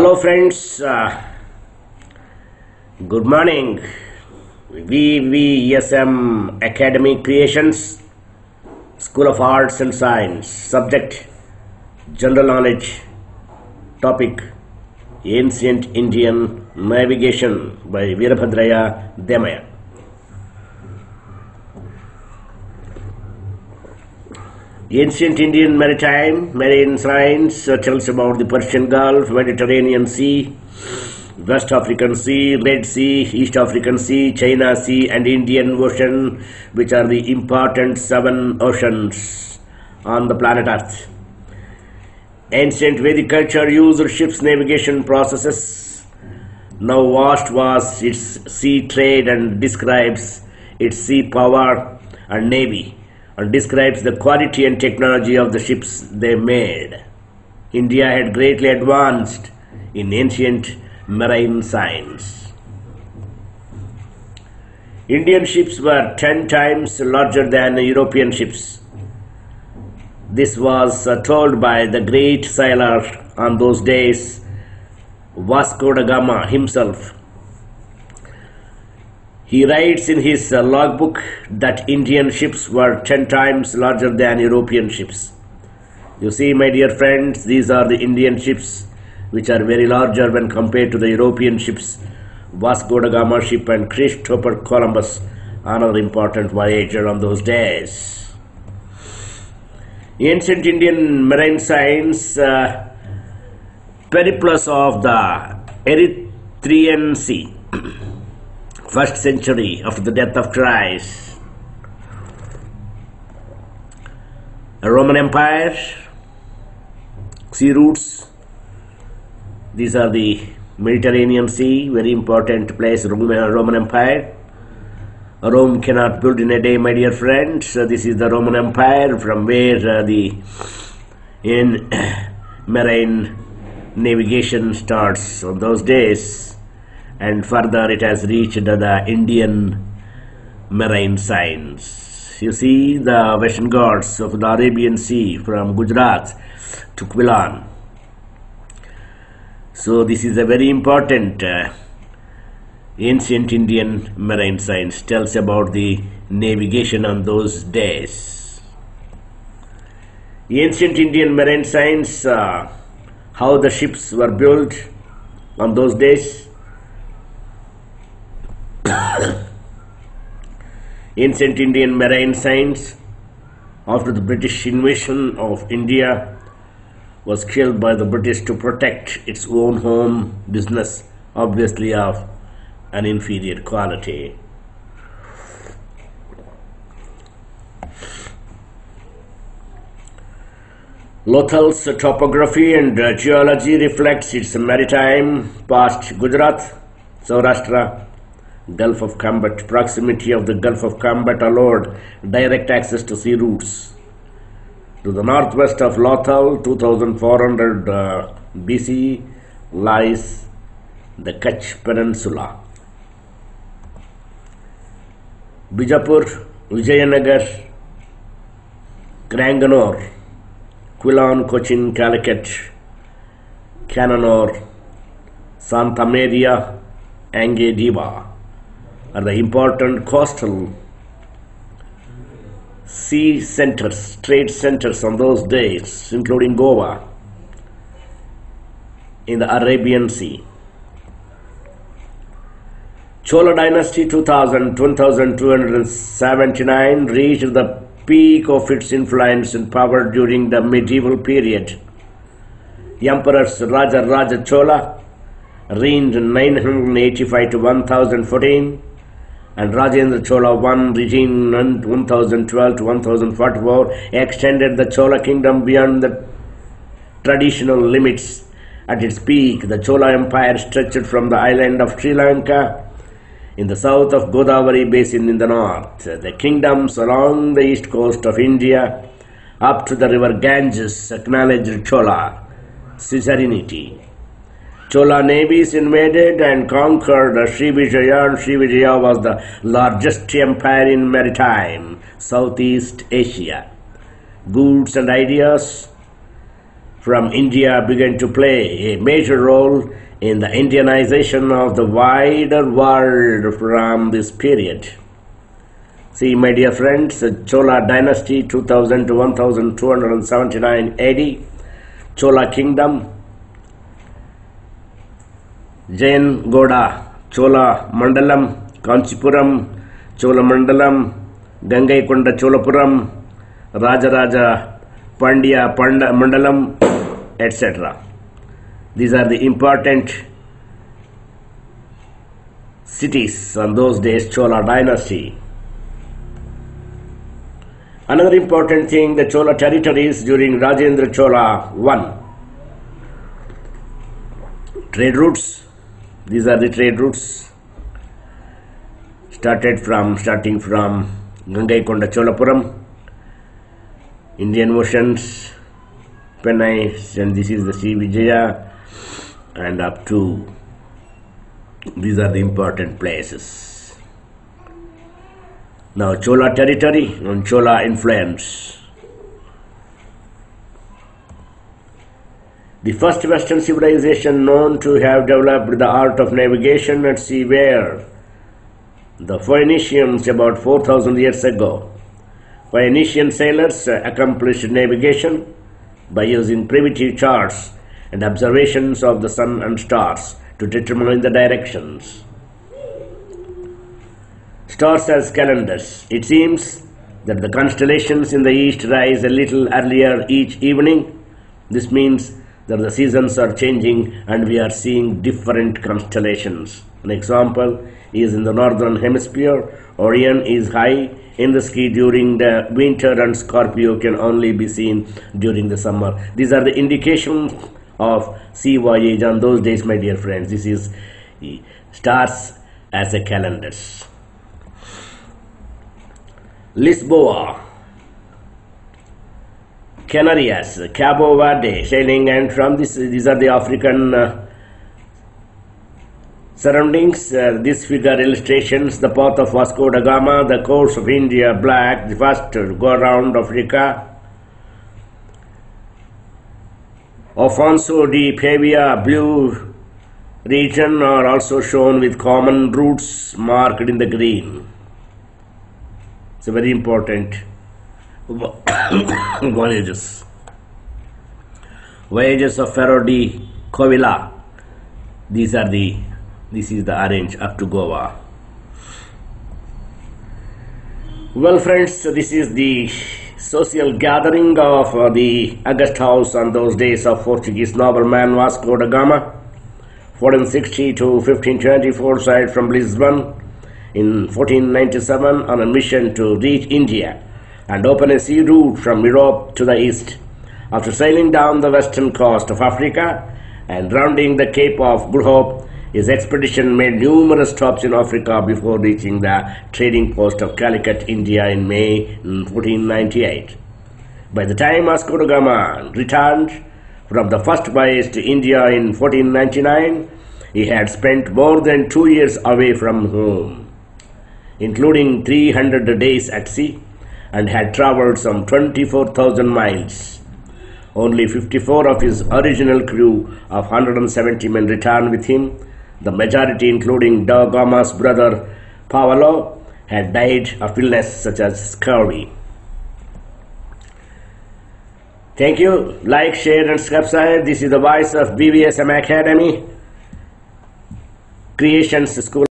Hello friends, good morning. VVSM Academy Creations, School of Arts and Science, subject General Knowledge, topic Ancient Indian Navigation by Veerabhadraya Demaya. Ancient Indian marine science tells about the Persian Gulf, Mediterranean Sea, West African Sea, Red Sea, East African Sea, China Sea and Indian Ocean, which are the important 7 oceans on the planet Earth. Ancient Vedic culture used ships navigation processes. Now vast was its sea trade and describes its sea power and navy, and describes the quality and technology of the ships they made. India had greatly advanced in ancient marine science. Indian ships were 10 times larger than European ships. This was told by the great sailor on those days, Vasco da Gama himself. He writes in his logbook that Indian ships were 10 times larger than European ships. You see, my dear friends, these are the Indian ships which are very larger when compared to the European ships. Vasco da Gama ship and Christopher Columbus, another important voyager on those days. Ancient Indian marine science, periplus of the Erythraean Sea. 1st century after the death of Christ. A Roman Empire, sea routes. These are the Mediterranean Sea, very important place, Roman Empire. Rome cannot build in a day, my dear friends. So this is the Roman Empire, from where the marine navigation starts on those days. And further it has reached the Indian marine science. You see the Western Ghats of the Arabian Sea from Gujarat to Quilon. So this is a very important ancient Indian marine science, tells about the navigation on those days. Ancient Indian marine science, how the ships were built on those days. Ancient Indian marine science, after the British invasion of India, was killed by the British to protect its own home business, obviously of an inferior quality. Lothal's topography and geology reflects its maritime past. Gujarat, Saurashtra, Gulf of Combat. Proximity of the Gulf of Combat allowed direct access to sea routes. To the northwest of Lothal, 2400 BC, lies the Kutch Peninsula. Bijapur, Vijayanagar, Cranganore, Quilon, Cochin, Calicut, Cannanore, Santa Maria, Angediva are the important coastal sea centers, trade centers on those days, including Goa in the Arabian Sea. Chola dynasty 1279 reached the peak of its influence and power during the medieval period. Emperors Raja Chola reigned 985 to 1014, and Rajendra Chola I regime 1012 to 1044 extended the Chola kingdom beyond the traditional limits. At its peak, the Chola Empire stretched from the island of Sri Lanka in the south of Godavari basin in the north, the kingdoms along the east coast of India up to the river Ganges acknowledged Chola suzerainty. Chola navies invaded and conquered Srivijaya, and Srivijaya was the largest empire in maritime Southeast Asia. Goods and ideas from India began to play a major role in the Indianization of the wider world from this period. See, my dear friends, Chola dynasty 2000 to 1279 AD, Chola kingdom, Jain Goda, Chola Mandalam, Kanchipuram, Chola Mandalam, Gangaikonda Cholapuram, Rajaraja Pandya Mandalam, etc. These are the important cities on those days, Chola dynasty. Another important thing, the Chola territories during Rajendra Chola I. Trade routes. These are the trade routes starting from Gangaikonda Cholapuram, Indian Oceans, Pennai, and this is the Sea Vijaya, and up to these are the important places. Now Chola territory and Chola influence. The first Western civilization known to have developed the art of navigation at sea were the Phoenicians about 4,000 years ago. Phoenician sailors accomplished navigation by using primitive charts and observations of the sun and stars to determine the directions. Stars as calendars. It seems that the constellations in the east rise a little earlier each evening. This means that the seasons are changing and we are seeing different constellations. An example is in the northern hemisphere, Orion is high in the sky during the winter and Scorpio can only be seen during the summer. These are the indications of sea voyage on those days, my dear friends. This is stars as a calendars. Lisboa, Canarias, Cabo Verde, sailing, and from these are the African surroundings. This figure illustrations the path of Vasco da Gama, the course of India, black, the first to go around Africa. Afonso de Pavia, blue region, are also shown with common routes marked in the green. It's a very important voyages. Voyages of Ferro de Covilla. This is the orange up to Goa. Well, friends, this is the social gathering of the August House on those days of Portuguese nobleman Vasco da Gama, 1460 to 1524, sailed from Lisbon in 1497 on a mission to reach India and open a sea route from Europe to the east. After sailing down the western coast of Africa and rounding the Cape of Good Hope, his expedition made numerous stops in Africa before reaching the trading post of Calicut, India in May 1498. By the time Vasco da Gama returned from the first voyage to India in 1499, he had spent more than 2 years away from home, including 300 days at sea, and had travelled some 24,000 miles. Only 54 of his original crew of 170 men returned with him. The majority, including da Gama's brother Paolo, had died of illness such as scurvy. Thank you. Like, share and subscribe. This is the voice of BVSM Academy Creations School.